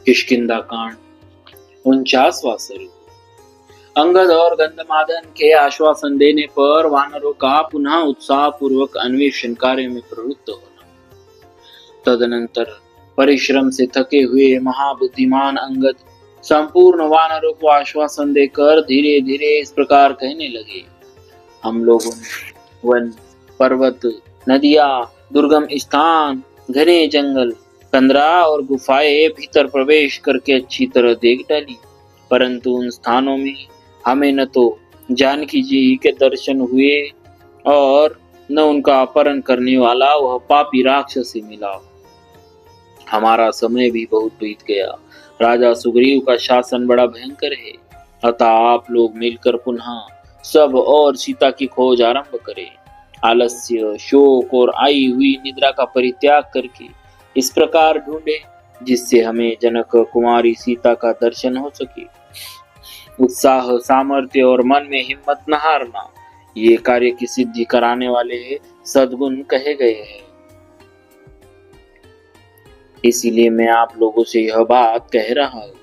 किष्किंधा कांड 49वां सर्ग। अंगद और गंधमादन के आश्वासन देने पर वानरों का पुनः उत्साह पूर्वक अन्वेषण कार्य में प्रवृत्त होना। तदनंतर परिश्रम से थके हुए महाबुद्धिमान अंगद संपूर्ण वानरों को आश्वासन देकर धीरे धीरे इस प्रकार कहने लगे। हम लोगों ने वन, पर्वत, नदियां, दुर्गम स्थान, घने जंगल, कंदरा और गुफाएं भीतर प्रवेश करके अच्छी तरह देख डाली, परंतु उन स्थानों में हमें न तो जानकी जी के दर्शन हुए और न उनका अपहरण करने वाला वह पापी राक्षस मिला। हमारा समय भी बहुत बीत गया। राजा सुग्रीव का शासन बड़ा भयंकर है, अतः आप लोग मिलकर पुनः सब और सीता की खोज आरंभ करें। आलस्य, शोक और आई हुई निद्रा का परित्याग करके इस प्रकार ढूंढे जिससे हमें जनक कुमारी सीता का दर्शन हो सके। उत्साह, सामर्थ्य और मन में हिम्मत न हारना, ये कार्य की सिद्धि कराने वाले सद्गुण कहे गए हैं। इसीलिए मैं आप लोगों से यह बात कह रहा हूँ।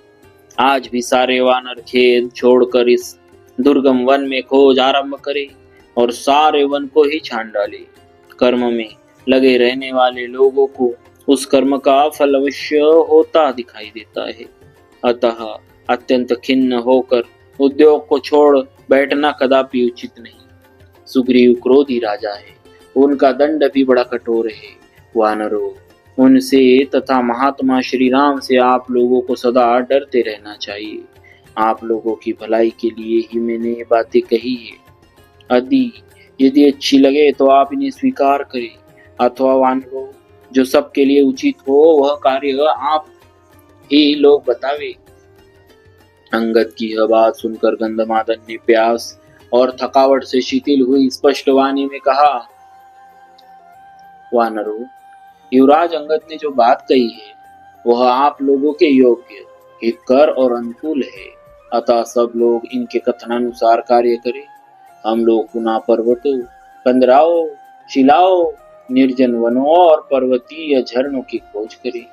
आज भी सारे वानर खेत छोड़कर इस दुर्गम वन में खोज आरंभ करें और सारे वन को ही छान डाले। कर्म में लगे रहने वाले लोगों को उस कर्म का फल अवश्य होता दिखाई देता है। अतः अत्यंत खिन्न होकर उद्योग को छोड़ बैठना कदापि उचित नहीं। सुग्रीव क्रोधी राजा है, उनका दंड भी बड़ा कठोर है। वानरों, उनसे तथा महात्मा श्री राम से आप लोगों को सदा डरते रहना चाहिए। आप लोगों की भलाई के लिए ही मैंने ये बातें कही है। यदि अच्छी लगे तो आप इन्हें स्वीकार करें, अथवा वानरों, जो सबके लिए उचित हो वह कार्य आप ही लोग बतावे। अंगद की यह बात सुनकर गंधमादन ने प्यास और थकावट से शिथिल हुई स्पष्ट वाणी में कहा, वानरों, युवराज अंगद ने जो बात कही है वह आप लोगों के योग्य, हितकर और अनुकूल है। अतः सब लोग इनके कथनानुसार कार्य करें। हम लोग पुनः पर्वतों, कंदराओं, शिलाओं, निर्जन वनों और पर्वतीय झरनों की खोज करें।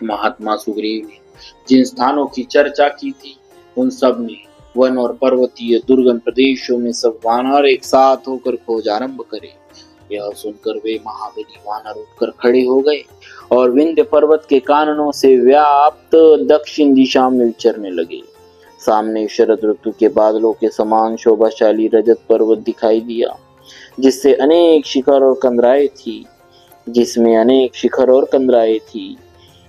महात्मा सुग्रीव ने जिन स्थानों की चर्चा की थी उन सब में वन और पर्वतीय दुर्गम प्रदेशों में सब वानर एक साथ होकर खोज आरंभ करें। यह सुनकर वे महाबली वानर उठकर खड़े हो गए और विंध्य पर्वत के काननों से व्याप्त दक्षिण दिशा में विचरने लगे। सामने शरद ऋतु के बादलों के समान शोभाशाली रजत पर्वत दिखाई दिया, जिसमें अनेक शिखर और कंदराएं थी।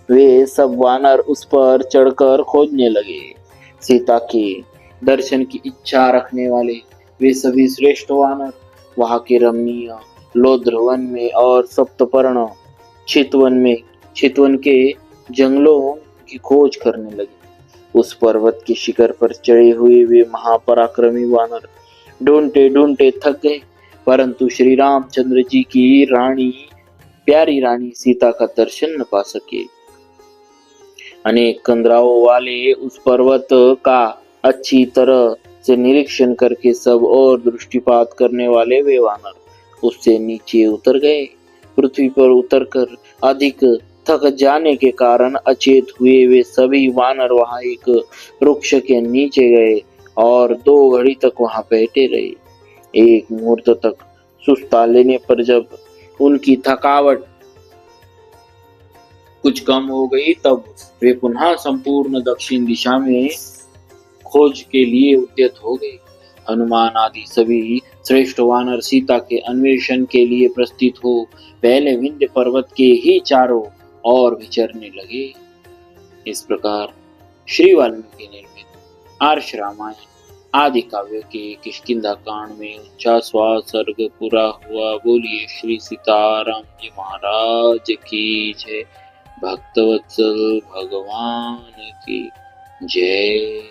वे सब वानर उस पर चढ़कर खोजने लगे। सीता के दर्शन की इच्छा रखने वाले वे सभी श्रेष्ठ वानर वहां के रमणीय लोद्र वन में और सप्तपर्ण चितवन के जंगलों की खोज करने लगे। उस पर्वत के शिखर पर चढ़े हुए वे महापराक्रमी वानर ढूंढते ढूंढते थक गए, परंतु श्री रामचंद्र जी की प्यारी रानी सीता का दर्शन न पा सके। अनेक कंदराओं वाले उस पर्वत का अच्छी तरह से निरीक्षण करके सब और दृष्टिपात करने वाले वे वानर उससे नीचे उतर गए। पृथ्वी पर उतरकर अधिक थक जाने के कारण अचेत हुए वे सभी वानर वहां एक वृक्ष के नीचे गए और 2 घड़ी तक वहां बैठे रहे। एक मुहूर्त तक सुस्ता लेने पर जब उनकी थकावट कुछ कम हो गई तब वे पुनः संपूर्ण दक्षिण दिशा में खोज के लिए उद्यत हो गए। हनुमान आदि सभी श्रेष्ठ वानर सीता के अन्वेषण के लिए प्रस्थित हो पहले विंध्य पर्वत के ही चारों ओर विचरने लगे। इस प्रकार श्री वाल्मीकि निर्मित आर्ष रामायण आदि काव्य के किष्किंधा कांड में 49वां सर्ग पूरा हुआ। बोलिए श्री सीताराम जी महाराज की जय। भक्तवत्सल भगवान की जय।